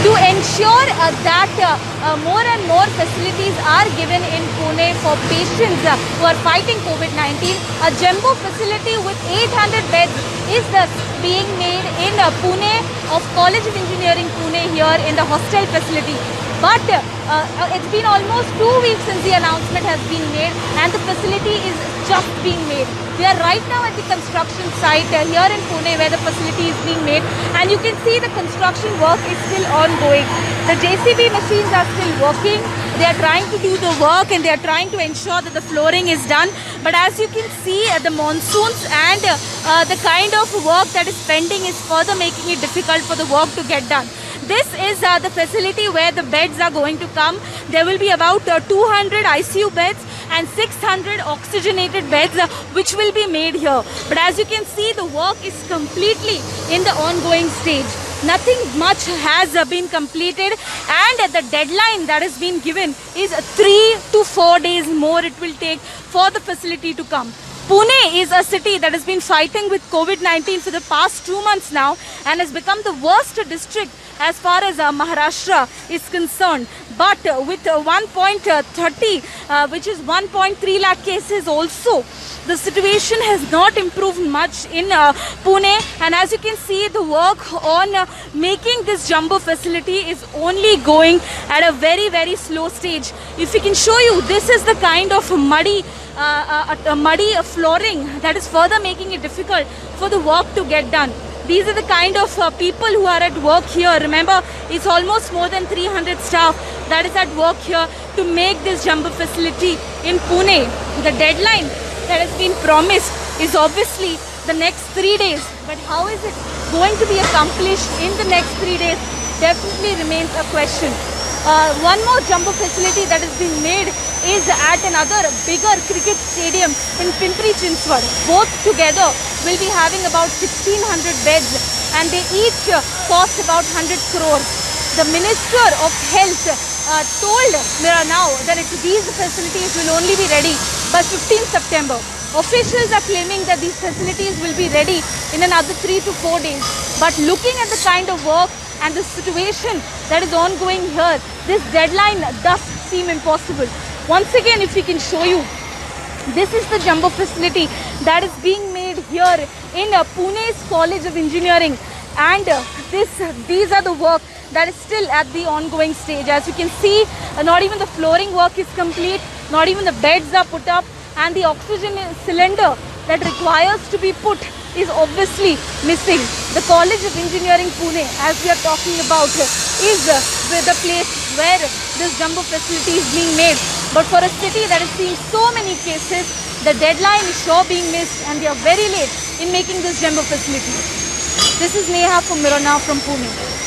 to ensure that more and more facilities are given in Pune for patients who are fighting COVID-19. A jumbo facility with 800 beds is thus being made in Pune of College of Engineering Pune here in the hostel facility. But it's been almost 2 weeks since the announcement has been made and the facility is just being made. We are right now at the construction site here in Pune where the facility is being made, and you can see the construction work is still ongoing. The JCB machines are still working. They are trying to do the work and they are trying to ensure that the flooring is done. But as you can see, the monsoons and the kind of work that is pending is further making it difficult for the work to get done. This is the facility where the beds are going to come. There will be about 200 ICU beds and 600 oxygenated beds which will be made here. But as you can see, the work is completely in the ongoing stage. Nothing much has been completed, and the deadline that has been given is 3 to 4 days more it will take for the facility to come. Pune is a city that has been fighting with COVID-19 for the past 2 months now and has become the worst district as far as Maharashtra is concerned. But with 1.30, which is 1.3 lakh cases also, the situation has not improved much in Pune. And as you can see, the work on making this jumbo facility is only going at a very, very slow stage. If we can show you, this is the kind of muddy flooring that is further making it difficult for the work to get done. These are the kind of people who are at work here. Remember, it's almost more than 300 staff that is at work here to make this jumbo facility in Pune. The deadline that has been promised is obviously the next 3 days. But how is it going to be accomplished in the next 3 days definitely remains a question. One more jumbo facility that is being made is at another bigger cricket stadium in Pimpri Chinchwad. Both together will be having about 1600 beds and they each cost about 100 crores. The Minister of Health told Mira Now that these facilities will only be ready by 15th September. Officials are claiming that these facilities will be ready in another 3 to 4 days. But looking at the kind of work and the situation that is ongoing here, this deadline does seem impossible. Once again, if we can show you, this is the jumbo facility that is being made here in Pune's College of Engineering, and these are the work that is still at the ongoing stage. As you can see, not even the flooring work is complete, not even the beds are put up, and the oxygen cylinder that requires to be put is obviously missing. The College of Engineering Pune, as we are talking about, is the place where this jumbo facility is being made. But for a city that is seeing so many cases, the deadline is sure being missed and they are very late in making this jumbo facility. This is Neha from Mirror Now from Pune.